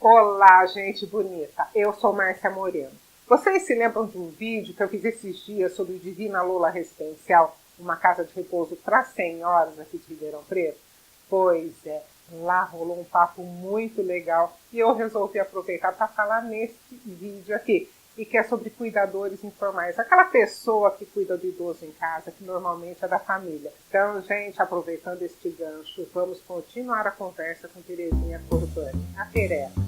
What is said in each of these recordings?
Olá, gente bonita. Eu sou Márcia Moreno. Vocês se lembram de um vídeo que eu fiz esses dias sobre o Divina Lola Residencial, uma casa de repouso para senhoras aqui de Ribeirão Preto? Pois é, lá rolou um papo muito legal e eu resolvi aproveitar para falar nesse vídeo aqui, e que é sobre cuidadores informais, aquela pessoa que cuida do idoso em casa, que normalmente é da família. Então, gente, aproveitando este gancho, vamos continuar a conversa com Terezinha Corbani, a Tereca.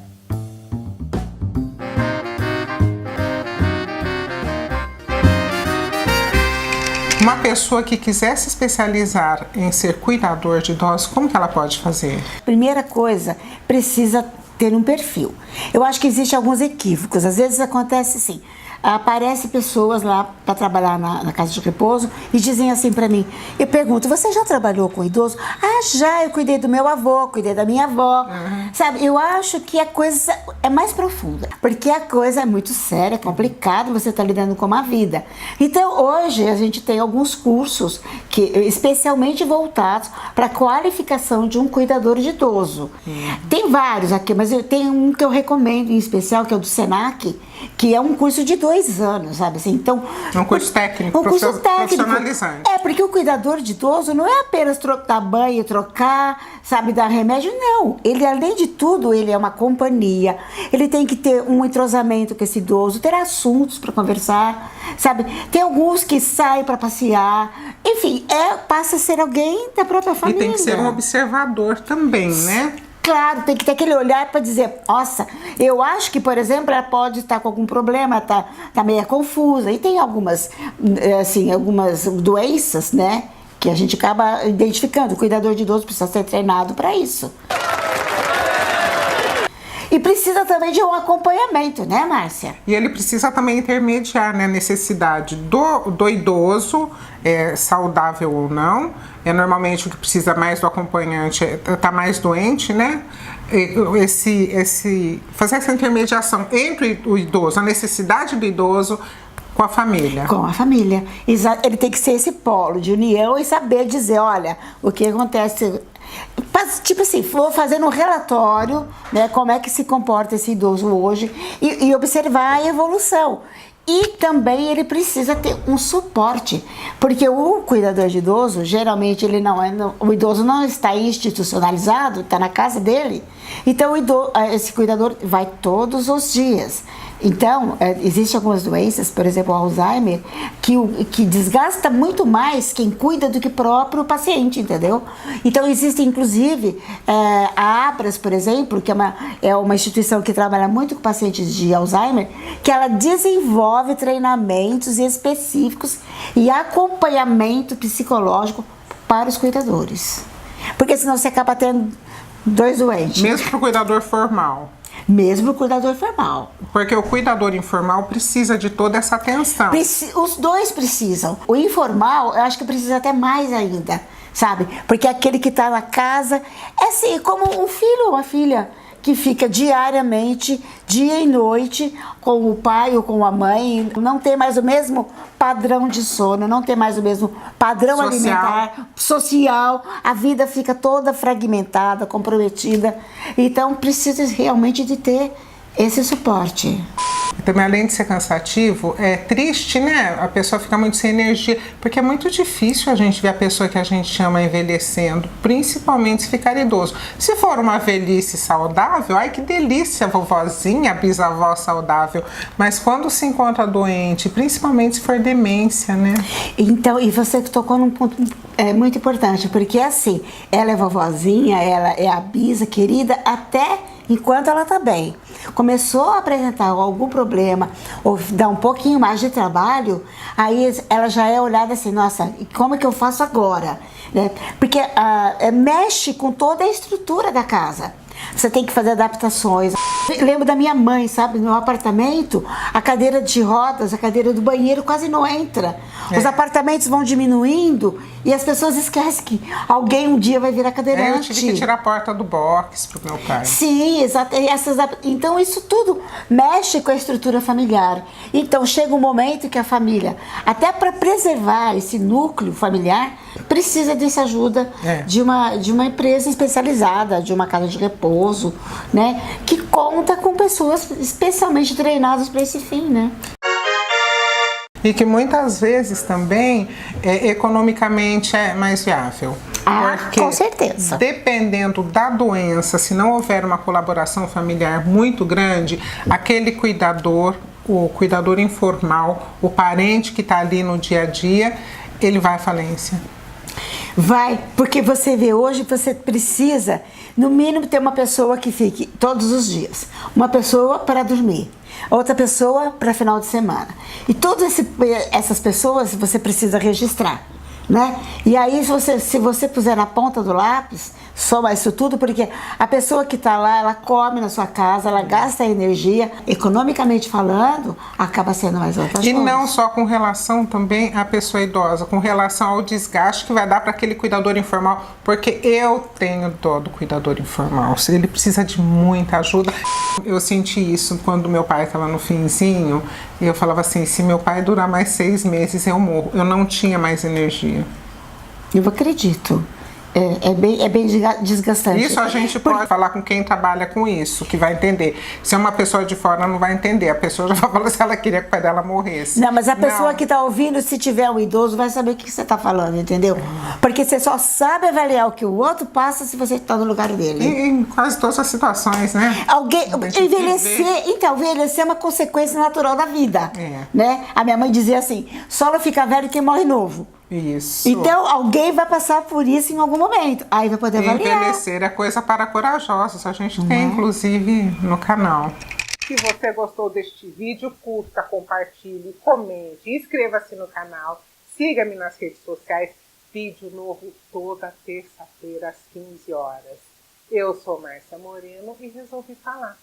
Uma pessoa que quiser se especializar em ser cuidador de idosos, como que ela pode fazer? Primeira coisa, precisa ter um perfil. Eu acho que existem alguns equívocos. Às vezes acontece assim, aparecem pessoas lá para trabalhar na casa de repouso e dizem assim para mim, eu pergunto, você já trabalhou com idoso? Ah, já, eu cuidei do meu avô, cuidei da minha avó. Sabe, eu acho que a coisa é mais profunda, porque a coisa é muito séria, complicada, você está lidando com uma vida. Então, hoje a gente tem alguns cursos que especialmente voltados para a qualificação de um cuidador de idoso. Tem vários aqui, mas eu tenho um que eu recomendo em especial, que é o do Senac, que é um curso de 2 anos, sabe assim? Então, um curso técnico, profissionalizante. É, porque o cuidador de idoso não é apenas dar banho, trocar, sabe, dar remédio, não. Ele, além de tudo, ele é uma companhia, ele tem que ter um entrosamento com esse idoso, ter assuntos para conversar, sabe? Tem alguns que saem para passear, enfim, passa a ser alguém da própria família. E tem que ser um observador também, né? Claro, tem que ter aquele olhar para dizer, nossa, eu acho que, por exemplo, ela pode estar com algum problema, tá meio confusa. E tem algumas, assim, algumas doenças, né, que a gente acaba identificando. O cuidador de idoso precisa ser treinado para isso. E precisa também de um acompanhamento, né, Márcia? E ele precisa também intermediar, né, a necessidade do idoso, saudável ou não. Normalmente o que precisa mais do acompanhante tá mais doente, né? Fazer essa intermediação entre o idoso, a necessidade do idoso com a família. Com a família. Ele tem que ser esse polo de união e saber dizer, olha, o que acontece... Tipo assim, vou fazendo um relatório, né, como é que se comporta esse idoso hoje e observar a evolução. E também ele precisa ter um suporte, porque o cuidador de idoso, geralmente o idoso não está institucionalizado, está na casa dele, então esse cuidador vai todos os dias. Então, existem algumas doenças, por exemplo, o Alzheimer, que desgasta muito mais quem cuida do que o próprio paciente, entendeu? Então, existe inclusive a Abras, por exemplo, que é uma instituição que trabalha muito com pacientes de Alzheimer, que ela desenvolve treinamentos específicos e acompanhamento psicológico para os cuidadores. Porque senão você acaba tendo 2 doentes. Mesmo para o cuidador formal. Mesmo o cuidador formal. Porque o cuidador informal precisa de toda essa atenção. Os dois precisam. O informal, eu acho que precisa até mais ainda, sabe? Porque aquele que está na casa é assim, como um filho ou uma filha que fica diariamente, dia e noite, com o pai ou com a mãe, não tem mais o mesmo padrão de sono, não tem mais o mesmo padrão alimentar, social, a vida fica toda fragmentada, comprometida, então precisa realmente de ter esse suporte. Também, além de ser cansativo, é triste, né? A pessoa fica muito sem energia, porque é muito difícil a gente ver a pessoa que a gente ama envelhecendo, principalmente se ficar idoso. Se for uma velhice saudável, ai que delícia, a vovozinha, a bisavó saudável, mas quando se encontra doente, principalmente se for demência, né? Então, e você tocou num ponto muito importante, porque assim, ela é vovozinha, ela é a bisa querida até enquanto ela está bem. Começou a apresentar algum problema ou dar um pouquinho mais de trabalho, aí ela já é olhada assim, nossa, como é que eu faço agora? Né? Porque mexe com toda a estrutura da casa. Você tem que fazer adaptações. Eu lembro da minha mãe, sabe? No apartamento, a cadeira de rodas, a cadeira do banheiro quase não entra. Os apartamentos vão diminuindo e as pessoas esquecem que alguém um dia vai virar cadeirante. Eu tive que tirar a porta do box pro meu pai. Sim, exato. Então isso tudo mexe com a estrutura familiar. Então chega um momento que a família, até para preservar esse núcleo familiar, precisa dessa ajuda de uma empresa especializada, de uma casa de repouso. idoso, né? Que conta com pessoas especialmente treinadas para esse fim, né? E que muitas vezes também economicamente é mais viável. Porque, com certeza. dependendo da doença, se não houver uma colaboração familiar muito grande, aquele cuidador, o cuidador informal, o parente que está ali no dia a dia, ele vai à falência. Vai, porque você vê hoje, você precisa, no mínimo, ter uma pessoa que fique todos os dias. Uma pessoa para dormir, outra pessoa para final de semana. E todas essas pessoas você precisa registrar, né? E aí, se você puser na ponta do lápis, soma isso tudo, porque a pessoa que está lá, ela come na sua casa, ela gasta energia, economicamente falando, acaba sendo mais vantajoso. E não só com relação também à pessoa idosa, com relação ao desgaste que vai dar para aquele cuidador informal, porque eu tenho dó do cuidador informal, ele precisa de muita ajuda. Eu senti isso quando meu pai estava no finzinho, e eu falava assim, se meu pai durar mais 6 meses, eu morro. Eu não tinha mais energia. Eu acredito. É bem desgastante. Isso a gente pode falar com quem trabalha com isso, que vai entender. Se é uma pessoa de fora, não vai entender. A pessoa já vai falar se ela queria que o pai dela morresse. Não, mas a pessoa que está ouvindo, se tiver um idoso, vai saber o que você está falando, entendeu? Porque você só sabe avaliar o que o outro passa se você está no lugar dele. Em quase todas as situações, né? Envelhecer é uma consequência natural da vida. Né? A minha mãe dizia assim, só não fica velho quem morre novo. Isso. Então, alguém vai passar por isso em algum momento. Aí vai poder avaliar. Envelhecer é coisa para corajosos. A gente tem, inclusive, no canal. Se você gostou deste vídeo, curta, compartilhe, comente, inscreva-se no canal, siga-me nas redes sociais. Vídeo novo toda terça-feira às 15 horas. Eu sou Márcia Moreno e resolvi falar.